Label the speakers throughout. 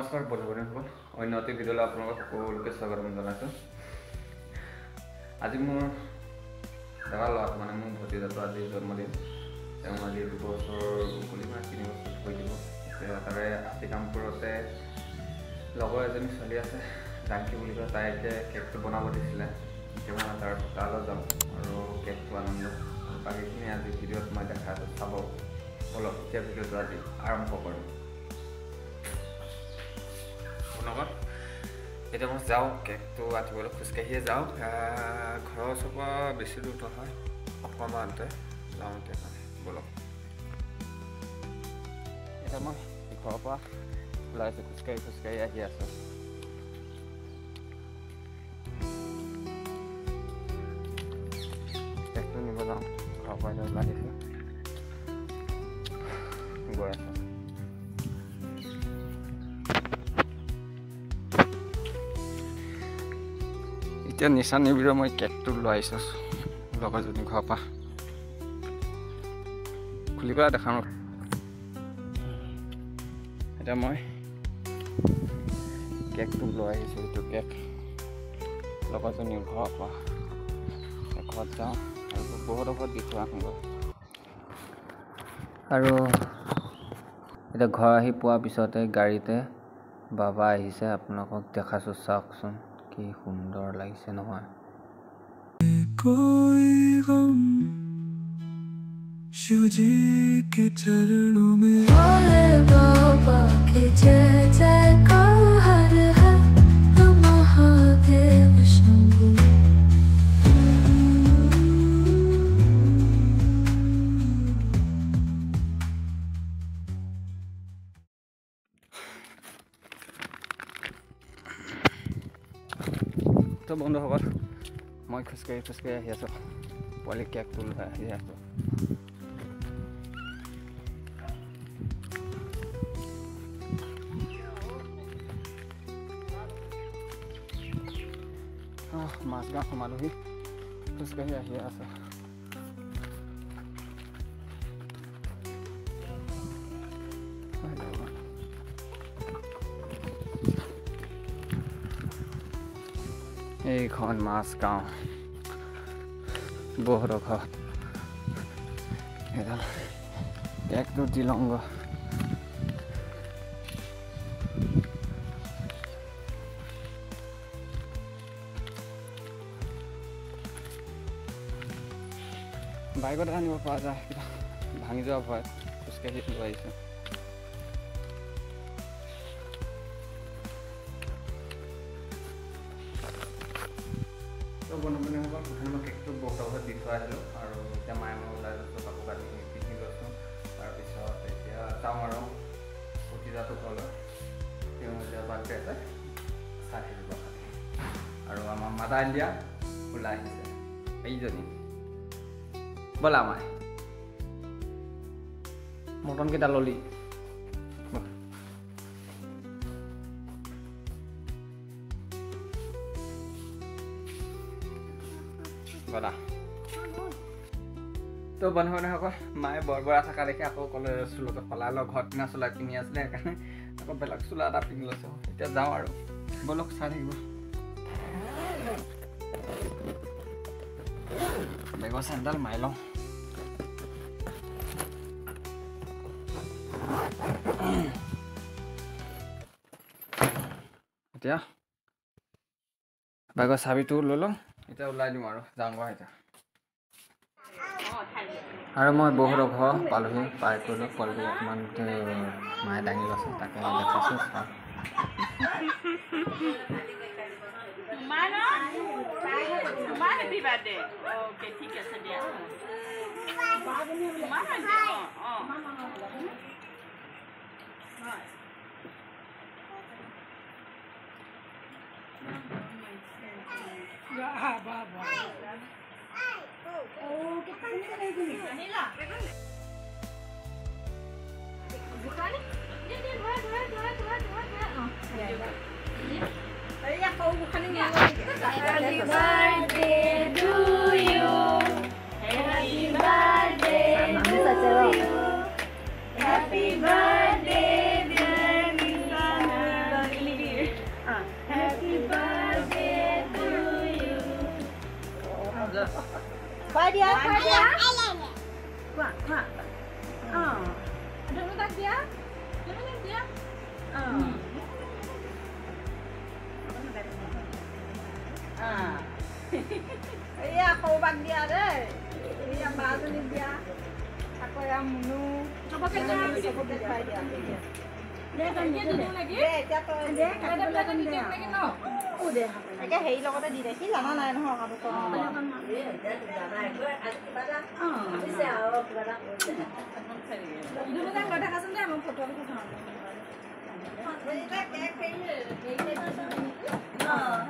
Speaker 1: নমস্কাৰ বন্ধুসকল অন্য অতি ভিডিঅ'লৈ আপোনালোকক সকলোকে স্বাগতম জনাইছোঁ আজি মোৰ দাদা ল'ৰাটো মানে মোৰ ভতিজাটো আজি জন্মদিন তেওঁ আজি 2 বছৰ বুলি মানে 3 বছৰ হৈ দিব তাৰে আতি কাম কৰোঁতে লগৰ এজনী ছোৱালী আছে জানকী বুলি কয় তাই এতিয়া কেকটো বনাব দিছিলে এতিয়া মই তাৰ তালৈ যাম আৰু কেকটো আনন্দ বাকীখিনি আজি ভিডিঅ'ত মই দেখাইছোঁ চাব বলক এতিয়া ভিডিঅ'টো আজি আৰম্ভ কৰোঁ এতিয়া মই যাওঁ কেকটো কাটিবলৈ খোজকাঢ়িয়ে যাওঁ ঘৰৰ ওচৰৰ পৰা বেছি দূৰ নহয় অকণমানতে যাওঁ এতিয়া মানে বলক এতিয়া মই ঘৰৰ পৰা ওলাইছোঁ খোজকাঢ়ি আহি আছোঁ কেকটো নিব যাওঁ ঘৰৰ পৰা এতিয়া ওলাই আহিছোঁ গৈ আছোঁ এতিয়া নিচা নিবিড় মই কেকটো লৈ আহিছোঁ লগৰজনী ঘৰৰ পৰা খুলি পেলাই দেখাম এতিয়া মই কেকটো লৈ আহিছোঁ এইটো কেক লগৰজনীৰ ঘৰৰ পৰা ঘৰত যাওঁ আৰু বহুত ঘৰত দি থোৱা আহোঁগৈ আৰু এতিয়া ঘৰ আহি পোৱাৰ পিছতে গাড়ীতে বাবা আহিছে আপোনালোকক দেখাছোঁ চাওকচোন কি সুন্দৰ লাগিছে নহয়
Speaker 2: शिवजी के चरणों में भोले बाबा के जय जयकार है महादेव शंभु
Speaker 1: তো বন্ধুসকল মই খোজকাঢ়ি আহি আছোঁ পোৱালি কেকটো লৈ আহি আছোঁ মাছগাঁও সোমালোহি খোজকাঢ়ি আহি আছোঁ এইখন মাছগাঁও বহুত ঘৰ এডাল কেকটো দি লওঁগ বাইকত আনিব পৰা যায় কিবা ভাঙি যোৱা ভয় খোজকাঢ়ি লৈ আহিছোঁ তো বন্ধুসকল প্ৰথমে মই কেকটো বহুত ঘৰত দি থৈ আহিলোঁ আৰু এতিয়া মায়ে মই ওলাই লৈছোঁ কাপোৰ কানি পিন্ধি লৈছোঁ তাৰপিছত এতিয়া যাওঁ আৰু ভতিজাটো ঘৰলৈ তেওঁ এতিয়া বাৰ্থডে আছে চাই থাকিব আৰু আমাৰ মাদাৰ ইণ্ডিয়া ওলাই আহিছে এইজনী ব'লা মায়ে মটনকেইটা ললি ব'লা তো বন্ধুসকল মায়ে বৰবৰা থকা দেখি আকৌ ক'লে চুলটো সলাই লওঁ ঘৰত পিন্ধা চোলা পিন্ধি আছিলে সেইকাৰণে আকৌ বেলেগ চোলা এটা পিন্ধি লৈছোঁ এতিয়া যাওঁ আৰু ব'লক চাই থাকিব বেগৰ চেণ্ডেল মাৰি লওঁ এতিয়া বেগৰ চাবিটো লৈ লওঁ এতিয়া ওলাই দিওঁ আৰু যাওঁ এতিয়া আৰু মই বহুত ঘৰ পালোহি পাৰ কৰিলোঁ পোৱালিটো অকণমান মায়ে দাঙি লৈছে তাকে দেখাইছোঁ
Speaker 3: Happy birthday. Okay, ঠিক আছে দিয়া।
Speaker 2: Happy birthday to you. Happy birthday to you. Happy birthday, dear Lisa.
Speaker 4: Khoai dia, khoai dia.
Speaker 3: Kuat, kuat. Dulu tak dia? Dulu dia?
Speaker 4: Iya, kau bag dia deh. Iya, baru ni dia. Aku yang menu.
Speaker 3: Coba kerja.
Speaker 4: Coba kerja dia.
Speaker 3: Dia kan dia duduk lagi.
Speaker 4: Jatuh.
Speaker 3: Dia kan ada belakang dia lagi no. Udah.
Speaker 4: Cái hỉ nó có đi đấy, là nó này nó họ học được
Speaker 3: Dulu kan ada kasan dia mau foto aku sama.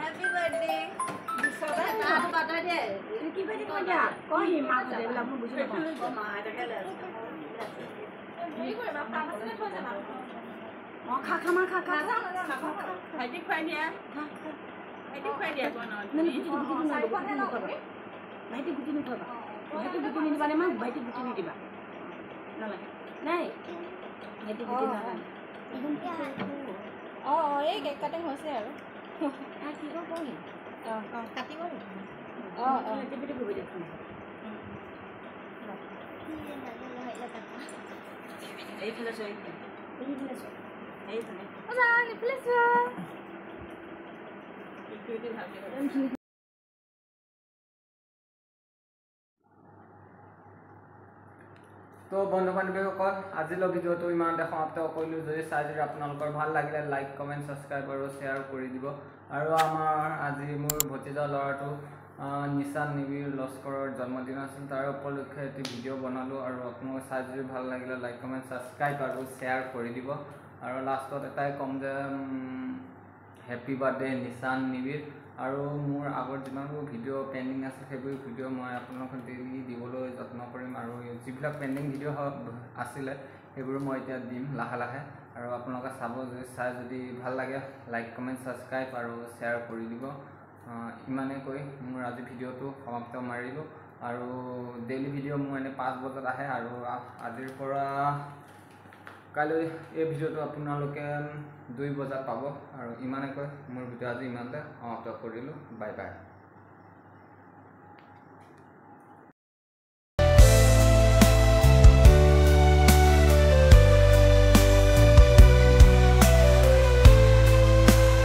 Speaker 4: Happy birthday.
Speaker 3: Aku kata dia, ini bagi kau dia. Kau himat dia lama bujuk apa? Ini kau yang apa? Masih kau jangan. Oh, kakak mah kakak. Hadi kau dia. Hadi kau dia kau nak. Nanti bujuk bujuk nak bujuk ni kau. Nanti bujuk ni kau. Nanti bujuk ni mana mah? Nanti bujuk ni dia. Nala. Nai. Nanti bujuk nala.
Speaker 4: এই cake cutting হৈছে আৰু
Speaker 3: কি কওঁ কওঁ
Speaker 4: কাটিব
Speaker 3: টিপি টিপি বহি দেখোন এইফালে চোৱা এইফালে চোৱা এইফালে
Speaker 4: এইফালে চোৱা
Speaker 3: এইটো ভালকে
Speaker 1: তো বন্ধু বান্ধৱীসকল আজিলৈ ভিডিঅ'টো ইমানতে সমাপ্ত কৰিলোঁ। যদি চাই যদি আপোনালোকৰ ভাল লাগিলে লাইক কমেণ্ট ছাবস্ক্ৰাইব আৰু শ্বেয়াৰ কৰি দিব। আৰু আমাৰ আজি মোৰ ভতিজা ল'ৰাটো নিশান নিবিৰ লস্কৰৰ জন্মদিন আছিল, তাৰ উপলক্ষে এটি ভিডিঅ' বনালোঁ। আৰু আপোনালোকে চাই যদি ভাল লাগিলে লাইক কমেণ্ট ছাবস্ক্ৰাইব আৰু শ্বেয়াৰ কৰি দিব। আৰু লাষ্টত এটাই ক'ম যে হেপী বাৰ্থডে নিশান নিবিৰ। আৰু মোৰ আগৰ যিমানবোৰ ভিডিঅ' পেণ্ডিং আছে সেইবোৰ ভিডিঅ' মই আপোনালোকক ডেইলি দিবলৈ যত্ন কৰিম। আৰু যিবিলাক পেণ্ডিং ভিডিঅ' আছিলে সেইবোৰ মই এতিয়া দিম লাহে লাহে। আৰু আপোনালোকে চাব, যদি চাই যদি ভাল লাগে লাইক কমেণ্ট ছাবস্ক্ৰাইব আৰু শ্বেয়াৰ কৰি দিব। ইমানেই কৈ মোৰ আজি ভিডিঅ'টো সমাপ্ত মাৰিলোঁ। আৰু ডেইলি ভিডিঅ' মোৰ এনে 5 বজাত আহে। আৰু আজিৰ পৰা কাইলৈ এই ভিডিঅ'টো আপোনালোকে 2 বজাত পাব। আৰু ইমানেকৈ মোৰ ভিডিঅ' আজি ইমানতে সমাপ্ত কৰিলোঁ। Bye bye.